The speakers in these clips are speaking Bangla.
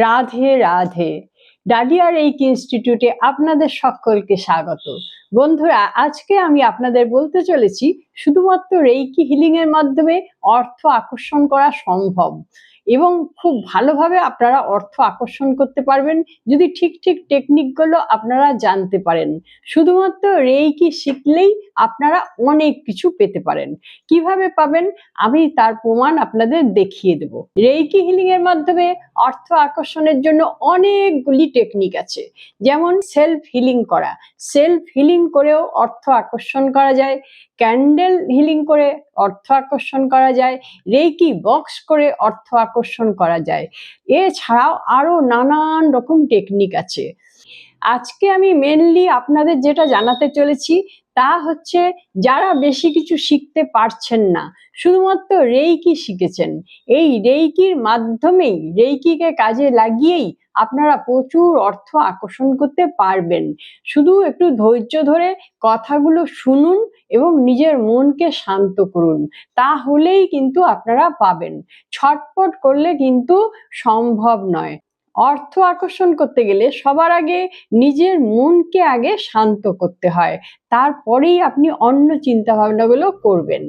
রাধে রাধে। ডাডিয়া রেইকি ইনস্টিটিউটে আপনাদের সকলকে স্বাগত। বন্ধুরা, আজকে আমি আপনাদের বলতে চলেছি শুধুমাত্র রেইকি হিলিং এর মাধ্যমে অর্থ আকর্ষণ করা সম্ভব এবং খুব ভালোভাবে আপনারা অর্থ আকর্ষণ করতে পারবেন যদি ঠিক ঠিক টেকনিকগুলো আপনারা জানতে পারেন। শুধুমাত্র রেইকি শিখলেই আপনারা অনেক কিছু পেতে পারেন। কিভাবে পাবেন আমি তার প্রমাণ আপনাদের দেখিয়ে দেব। রেইকি হিলিং এর মাধ্যমে অর্থ আকর্ষণের জন্য অনেকগুলি টেকনিক আছে, যেমন সেলফ হিলিং করা। সেলফ হিলিং করেও অর্থ আকর্ষণ করা যায়, ক্যান্ডেল হিলিং করে অর্থ আকর্ষণ করা যায়, রেইকি বক্স করে অর্থ আকর্ষণ করা যায়। এছাড়াও আরো নানান রকম টেকনিক আছে। আজকে আমি মেনলি আপনাদের যেটা জানাতে চলেছি তা হচ্ছে, যারা বেশি কিছু শিখতে পারছেন না, শুধুমাত্র রেইকি শিখেছেন, এই রেইকির মাধ্যমেই, রেইকিকে কাজে লাগিয়েই আপনারা প্রচুর অর্থ আকর্ষণ করতে পারবেন। শুধু একটু ধৈর্য ধরে কথাগুলো শুনুন এবং নিজের মনকে শান্ত করুন, তাহলেই কিন্তু আপনারা পাবেন। ছটপট করলে কিন্তু সম্ভব নয়। অর্থ আকর্ষণ করতে গেলে সবার আগে নিজের মনকে আগে শান্ত করতে হয়, তারপরেই আপনি অন্য চিন্তা ভাবনাগুলো করবেন।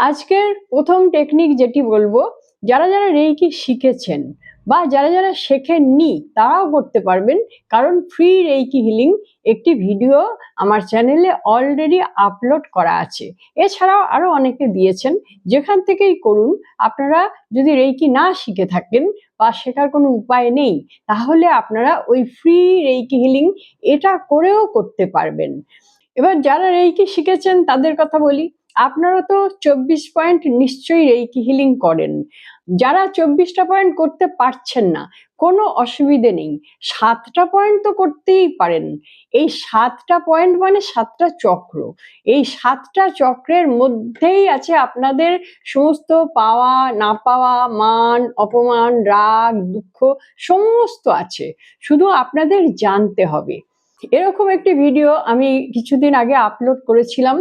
আজকের প্রথম টেকনিক যেটি বলবো, যারা যারা রেইকি শিখেছেন বা যারা যারা শেখেননি তারাও করতে পারবেন, কারণ ফ্রি রেইকি হিলিং একটি ভিডিও আমার চ্যানেলে অলরেডি আপলোড করা আছে। এছাড়াও আরো অনেকে দিয়েছেন, যেখান থেকেই করুন। আপনারা যদি রেইকি না শিখে থাকেন বা শেখার কোনো উপায় নেই, তাহলে আপনারা ওই ফ্রি রেইকি হিলিং এটা করেও করতে পারবেন। এবার যারা রেইকি শিখেছেন তাদের কথা বলি। আপনারা তো 24 পয়েন্ট নিশ্চয়ই রেইকি হিলিং করেন। যারা 24টা পয়েন্ট করতে পারছেন না, কোনো অসুবিধে নেই, 7টা পয়েন্ট তো করতেই পারেন। এই 7টা পয়েন্ট মানে 7টা চক্র। এই 7টা চক্রের মধ্যেই আছে আপনাদের সমস্ত পাওয়া না পাওয়া, মান অপমান, রাগ দুঃখ সমস্ত আছে, শুধু আপনাদের জানতে হবে। এরকম একটি ভিডিও আমি কিছুদিন আগে আপলোড করেছিলাম,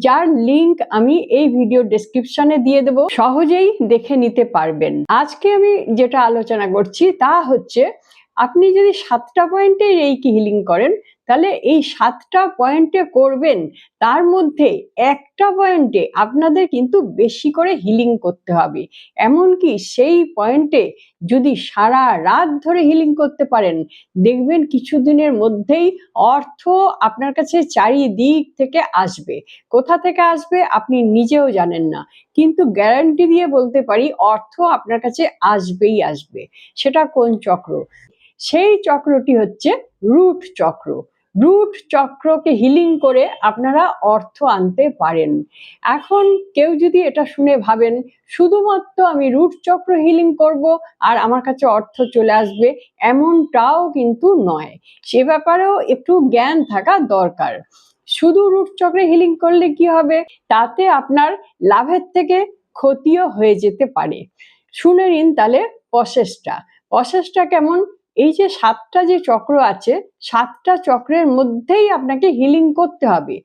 যার লিংক আমি এই ভিডিও ডেসক্রিপশনে দিয়ে দেব, সহজেই দেখে নিতে পারবেন। আজকে আমি যেটা আলোচনা করছি তা হচ্ছে, আপনি যদি 7টা পয়েন্টে রেইকি হিলিং করেন, তাহলে এই 7টা পয়েন্টে করবেন, তার মধ্যে একটা পয়েন্টে আপনাদের কিন্তু বেশি করে হিলিং করতে হবে। এমনকি সেই পয়েন্টে যদি সারা রাত ধরে হিলিং করতে পারেন, দেখবেন কিছুদিনের মধ্যেই অর্থ আপনার কাছে চারিদিক থেকে আসবে। কোথা থেকে আসবে আপনি নিজেও জানেন না, কিন্তু গ্যারান্টি দিয়ে বলতে পারি অর্থ আপনার কাছে আসবেই আসবে। সেটা কোন চক্র? সেই চক্রটি হচ্ছে রুট চক্র। রুট চক্রকে হিলিং করে আপনারা অর্থ আনতে পারেন। এখন কেউ যদি এটা শুনে ভাবেন শুধুমাত্র আমি রুট চক্র হিলিং করব আর আমার কাছে অর্থ চলে আসবে, এমনটাও কিন্তু নয়। সে ব্যাপারেও একটু জ্ঞান থাকা দরকার। শুধু রুট চক্রে হিলিং করলে কি হবে? তাতে আপনার লাভের থেকে ক্ষতিও হয়ে যেতে পারে। শুনে নিন তাহলে প্রসেসটা। প্রসেসটা কেমন? এই যে 7টা যে চক্র আছে, 7টা চক্রের মধ্যেই আপনাকে হিলিং করতে হবে।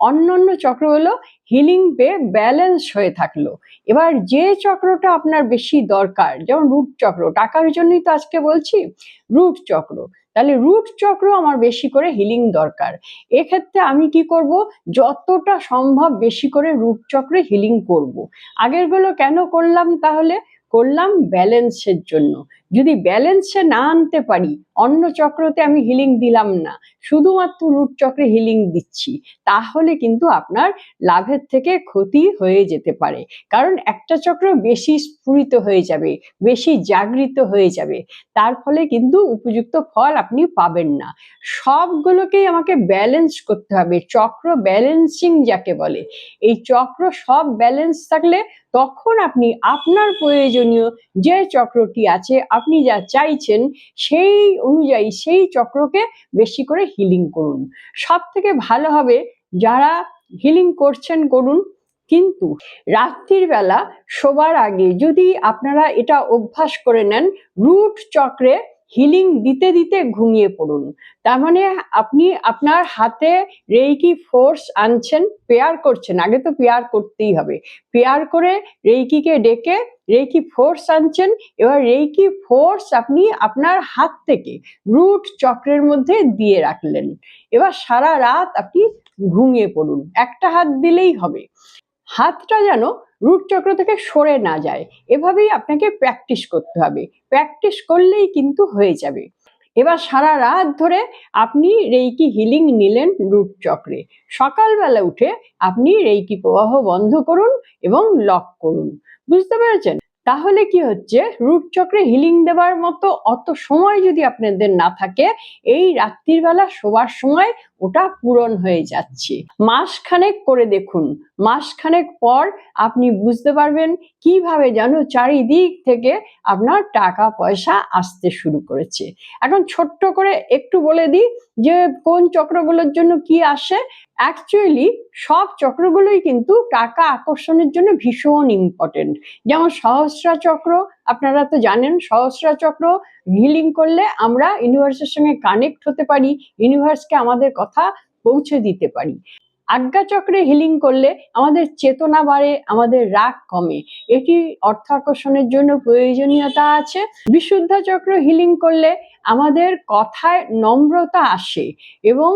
অন্যান্য চক্রগুলো হিলিং পেয়ে ব্যালেন্স হয়ে থাকলো। এবার যে চক্রটা আপনার বেশি দরকার, যেমন রুট চক্র, টাকার জন্যই তো আজকে বলছি, রুট চক্র, তাহলে রুট চক্র আমার বেশি করে হিলিং দরকার। এক্ষেত্রে আমি কি করব? যতটা সম্ভব বেশি করে রুট চক্রে হিলিং করব। আগেরগুলো কেন করলাম তাহলে? করলাম ব্যালেন্সের জন্য। যদি ব্যালেন্সে না আনতে পারি, অন্য চক্রতে আমি হিলিং দিলাম না, শুধুমাত্র রুট চক্রে হিলিং দিচ্ছি, তাহলে কিন্তু আপনার লাভের থেকে ক্ষতি হয়ে যেতে পারে। কারণ একটা চক্র বেশি স্ফুরিত হয়ে যাবে, বেশি জাগৃত হয়ে যাবে, তার ফলে কিন্তু উপযুক্ত ফল আপনি পাবেন না। সবগুলোকেই আমাকে ব্যালেন্স করতে হবে, চক্র ব্যালেন্সিং যাকে বলে। এই চক্র সব ব্যালেন্স থাকলে তখন আপনি আপনার প্রয়োজনীয় যে চক্রটি আছে, আপনি যা চাইছেন সেই অনুযায়ী সেই চক্রকে বেশি করে হিলিং করুন। সব থেকে ভালো হবে যারা হিলিং করছেন করুন, কিন্তু রাত্রির বেলা শোবার আগে যদি আপনারা এটা অভ্যাস করে নেন, রুট চক্রে হিলিং দিতে দিতে ঘুমিয়ে পড়ুন। তার মানে আপনি আপনার হাতে রেইকি ফোর্স আনছেন, পেয়ার করছেন। আগে তো পেয়ার করতেই হবে। পেয়ার করে রেইকিকে ডেকে রেইকি ফোর্স আনছেন। এবার রেইকি ফোর্স আপনি আপনার হাত থেকে রুট চক্রের মধ্যে দিয়ে রাখলেন। এবার সারা রাত আপনি ঘুমিয়ে পড়ুন। একটা হাত দিলেই হবে। হাতটা যেন রুট চক্র থেকে সরে না যায়, এভাবেই আপনাকে প্র্যাকটিস করতে হবে। প্র্যাকটিস করলেই কিন্তু হয়ে যাবে। এবার সারা রাত ধরে আপনি রেইকি হিলিং নিলেন রুট চক্রে। সকালবেলা উঠে আপনি রেইকি প্রবাহ বন্ধ করুন এবং লক করুন। বুঝতে পেরেছেন? তাহলে কি হচ্ছে, রুট চক্রে হিলিং দেওয়ার মতো অত সময় যদি আপনাদের না থাকে, এই রাত্রির বেলা শোবার সময় ওটা পূরণ হয়ে যাচ্ছে। মাসখানেক করে দেখুন। মাসখানেক পর আপনি বুঝতে পারবেন কিভাবে যেন চারিদিক থেকে আপনার টাকা পয়সা আসতে শুরু করেছে। এখন ছোট্ট করে একটু বলে দিই যে কোন চক্রগুলোর জন্য কি আসে। অ্যাকচুয়ালি সব চক্রগুলোই কিন্তু টাকা আকর্ষণের জন্য ভীষণ ইম্পর্টেন্ট। যেমন সহস্রা চক্র, আপনারা তো জানেন সহস্রা চক্র হিলিং করলে আমরা ইউনিভার্সের সঙ্গে কানেক্ট হতে পারি, ইউনিভার্সকে আমাদের কথা পৌঁছে দিতে পারি। আজ্ঞা চক্রে হিলিং করলে আমাদের চেতনা বাড়ে, আমাদের রাগ কমে, এটি অর্থ আকর্ষণের জন্য প্রয়োজনীয়তা আছে। বিশুদ্ধ চক্র হিলিং করলে আমাদের কথায় নম্রতা আসে এবং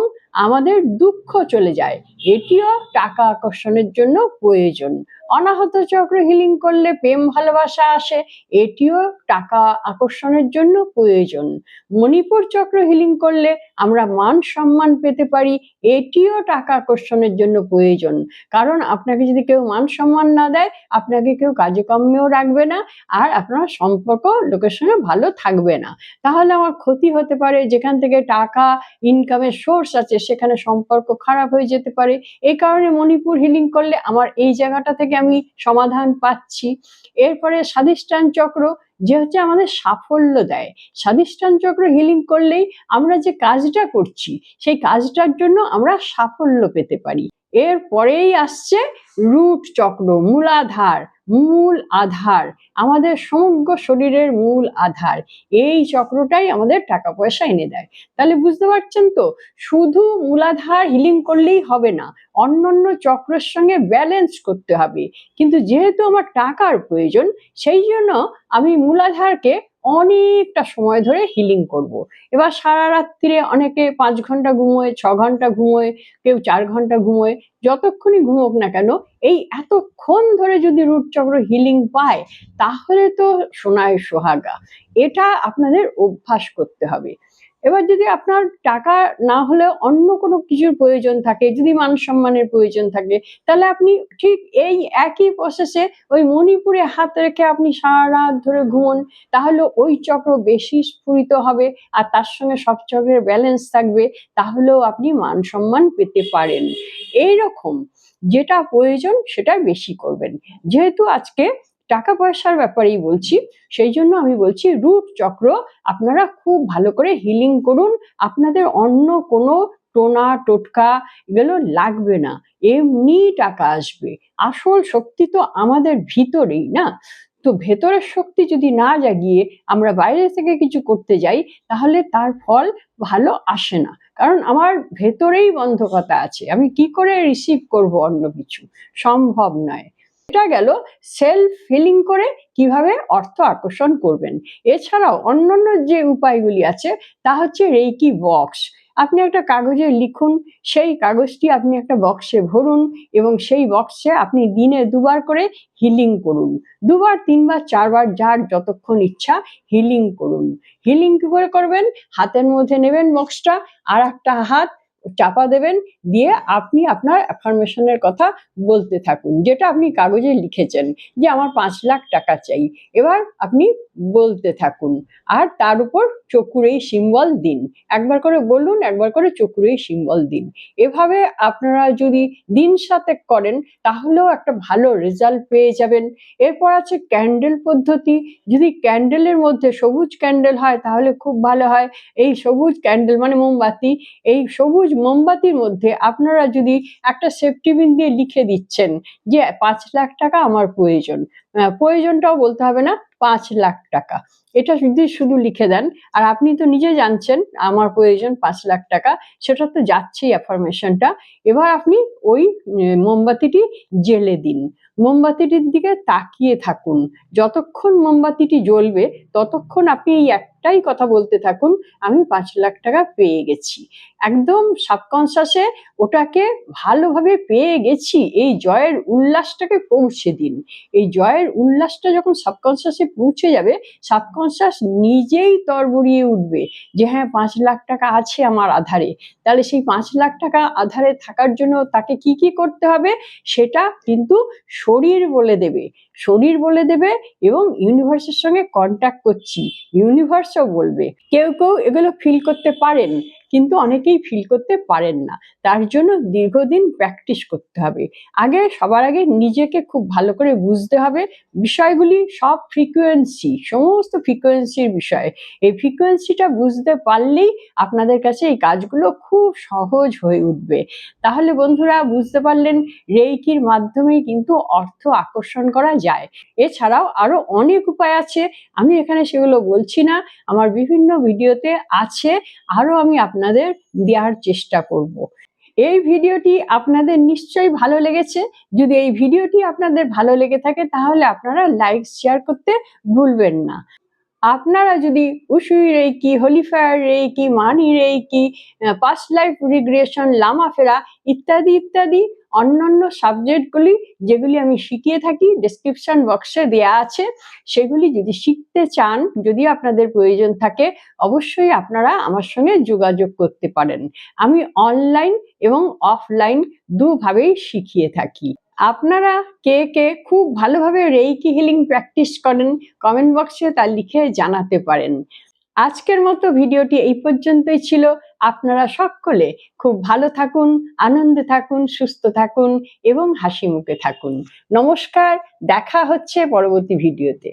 আমাদের দুঃখ চলে যায়, এটিও টাকা আকর্ষণের জন্য প্রয়োজন। অনাহত চক্র হিলিং করলে প্রেম ভালোবাসা আসে, এটিও টাকা আকর্ষণের জন্য প্রয়োজন। মণিপুর চক্র হিলিং করলে আমরা মান সম্মান পেতে পারি, এটিও টাকা আকর্ষণের জন্য প্রয়োজন। কারণ আপনাকে যদি কেউ মান সম্মান না দেয়, আপনাকে কেউ কাজে কর্মেও রাখবে না, আর আপনার সম্পর্ক লোকের সঙ্গে ভালো থাকবে না। তাহলে আমার ক্ষতি হতে পারে, যেখান থেকে টাকা ইনকামের সোর্স আছে সেখানে সম্পর্ক খারাপ হয়ে যেতে পারে। এই কারণে মণিপুর হিলিং করলে আমার এই জায়গাটা থেকে আমি সমাধান পাচ্ছি। এরপরে স্বাধিষ্ঠান চক্র, যে হচ্ছে আমাদের সাফল্য দেয়। স্বাধিষ্ঠান চক্র হিলিং করলেই আমরা যে কাজটা করছি সেই কাজটার জন্য আমরা সাফল্য পেতে পারি। এরপরেই আসছে রুট চক্র, মূলাধার, মূল আধার, আমাদের সমগ্র শরীরের মূল আধার। এই চক্রটাই আমাদের টাকা পয়সা এনে দেয়। তাহলে বুঝতে পারছেন তো, শুধু মূলাধার হিলিং করলেই হবে না, অন্যান্য চক্রের সঙ্গে ব্যালেন্স করতে হবে। কিন্তু যেহেতু আমার টাকার প্রয়োজন, সেই জন্য আমি মূলাধারকে অনেকটা সময় ধরে হিলিং করব। এবার সারা রাত্রিরে অনেকে 5 ঘন্টা ঘুমোয়, 6 ঘন্টা ঘুমোয়, কেউ 4 ঘন্টা ঘুমোয়। যতক্ষণই ঘুমোক না কেন, এই এতক্ষণ ধরে যদি রুট চক্র হিলিং পায় তাহলে তো সোনায় সোহাগা। এটা আপনাদের অভ্যাস করতে হবে। এবার যদি আপনার টাকা না হলে অন্য কোনো কিছুর প্রয়োজন থাকে, যদি মান সম্মানের প্রয়োজন থাকে, তাহলে আপনি ঠিক এই একই প্রসেসে ওই মণিপুরে হাত রেখে আপনি সারা রাত ধরে ঘুমোন, তাহলে ওই চক্র বেশি স্ফুরিত হবে আর তার সঙ্গে সব চক্রের ব্যালেন্স থাকবে, তাহলেও আপনি মান সম্মান পেতে পারেন। এইরকম যেটা প্রয়োজন সেটা বেশি করবেন। যেহেতু আজকে টাকা পয়সার ব্যাপারেই বলছি, সেই জন্য আমি বলছি রুট চক্র আপনারা খুব ভালো করে হিলিং করুন। আপনাদের অন্য কোনো টোনা টোটকা এগুলো লাগবে না, এমনি টাকা আসবে। আসল শক্তি তো আমাদের ভিতরেই না। তো ভেতরের শক্তি যদি না জাগিয়ে আমরা বাইরে থেকে কিছু করতে যাই, তাহলে তার ফল ভালো আসে না। কারণ আমার ভেতরেই বন্ধকতা আছে, আমি কি করে রিসিভ করব অন্য কিছু, সম্ভব নয়। এটা গেল সেলফ হিলিং করে কিভাবে অর্থ আকর্ষণ করবেন। এছাড়াও অন্যান্য যে উপায়গুলি আছে তা হচ্ছে রেইকি বক্স। আপনি একটা কাগজে লিখুন, সেই কাগজটি আপনি একটা বক্সে ভরুন এবং সেই বক্সে আপনি দিনে 2 বার করে হিলিং করুন। 2 বার, 3 বার, 4 বার, যার যতক্ষণ ইচ্ছা হিলিং করুন। হিলিং কি করে করবেন? হাতের মধ্যে নেবেন বক্সটা, আর একটা হাত চাপা দেবেন, দিয়ে আপনি আপনার অ্যাফার্মেশনের কথা বলতে থাকুন, যেটা আপনি কাগজে লিখেছেন যে আমার 5 লাখ টাকা চাই। এবার আপনি বলতে থাকুন আর তার উপর চকুরেই সিম্বল দিন। একবার করে বলুন, একবার করে চকুরেই সিম্বল দিন। এভাবে আপনারা যদি দিন 7 করেন তাহলেও একটা ভালো রেজাল্ট পেয়ে যাবেন। এরপর আছে ক্যান্ডেল পদ্ধতি। যদি ক্যান্ডেলের মধ্যে সবুজ ক্যান্ডেল হয় তাহলে খুব ভালো হয়। এই সবুজ ক্যান্ডেল মানে মোমবাতি, এই সবুজ মোমবাতির মধ্যে আপনারা যদি একটা সেফটি পিন দিয়ে লিখে দিচ্ছেন যে 5 লাখ টাকা আমার প্রয়োজন, প্রয়োজনটাও বলতে হবে না, 5 লাখ টাকা, এটা যদি শুধু লিখে দেন, আর আপনি তো নিজে জানছেন আমার প্রয়োজন 5 লাখ টাকা, সেটা তো যাচ্ছেই অ্যাফার্মেশনটা। এবার আপনি ওই মোমবাতিটি জ্বেলে দিন, মোমবাতিটির দিকে তাকিয়ে থাকুন, যতক্ষণ মোমবাতিটি জ্বলবে ততক্ষণ আপনি এই একটাই কথা বলতে থাকুন, আমি 5 লাখ টাকা পেয়ে গেছি। একদম সাবকনসিয়াসে ওটাকে ভালোভাবে পেয়ে গেছি এই জয়ের উল্লাসটাকে পৌঁছে দিন। এই জয়ের উল্লাসটা যখন সাবকনসিয়াসে পৌঁছে যাবে, সাবকনসিয়াস নিজেই তরবরিয়ে উঠবে যে হ্যাঁ 5 লাখ টাকা আছে আমার আধারে। তাহলে সেই 5 লাখ টাকা আধারে থাকার জন্য তাকে কি কি করতে হবে সেটা কিন্তু শরীর বলে দেবে, শরীর বলে দেবে এবং ইউনিভার্সের সঙ্গে কন্ট্যাক্ট করছি, ইউনিভার্সও বলবে। কেউ কেউ এগুলো ফিল করতে পারেন, কিন্তু অনেকেই ফিল করতে পারেন না। তার জন্য দীর্ঘদিন প্র্যাকটিস করতে হবে। সবার আগে নিজেকে খুব ভালো করে বুঝতে হবে বিষয়গুলি সব ফ্রিকোয়েন্সি, সমস্ত ফ্রিকোয়েন্সির বিষয়। এই ফ্রিকোয়েন্সিটা বুঝতে পারলেই আপনাদের কাছে এই কাজগুলো খুব সহজ হয়ে উঠবে। তাহলে বন্ধুরা বুঝতে পারলেন রেইকির মাধ্যমেই কিন্তু অর্থ আকর্ষণ করা যায়। এছাড়াও আরো অনেক উপায় আছে, আমি এখানে সেগুলো বলছি না, আমার বিভিন্ন ভিডিওতে আছে, আরো আমি আপনাদের দেওয়ার চেষ্টা করব। এই ভিডিওটি আপনাদের নিশ্চয়ই ভালো লেগেছে। যদি এই ভিডিওটি আপনাদের ভালো লেগে থাকে তাহলে আপনারা লাইক শেয়ার করতে ভুলবেন না। আপনারা যদি Usui reiki, holy fire reiki, money reiki, past life regression, লামা ফেরা ইত্যাদি ইত্যাদি অন্যান্য সাবজেক্টগুলি যেগুলি আমি শিখিয়ে থাকি ডেসক্রিপশন বক্সে দেয়া আছে, সেগুলি যদি শিখতে চান, যদি আপনাদের প্রয়োজন থাকে, অবশ্যই আপনারা আমার সঙ্গে যোগাযোগ করতে পারেন। আমি অনলাইন এবং অফলাইন দুভাবেই শিখিয়ে থাকি। আপনারা কে কে খুব ভালোভাবে রেইকি হিলিং প্র্যাকটিস করেন কমেন্ট বক্সে তা লিখে জানাতে পারেন। আজকের মতো ভিডিওটি এই পর্যন্তই ছিল। আপনারা সকলে খুব ভালো থাকুন, আনন্দে থাকুন, সুস্থ থাকুন এবং হাসি মুখে থাকুন। নমস্কার, দেখা হচ্ছে পরবর্তী ভিডিওতে।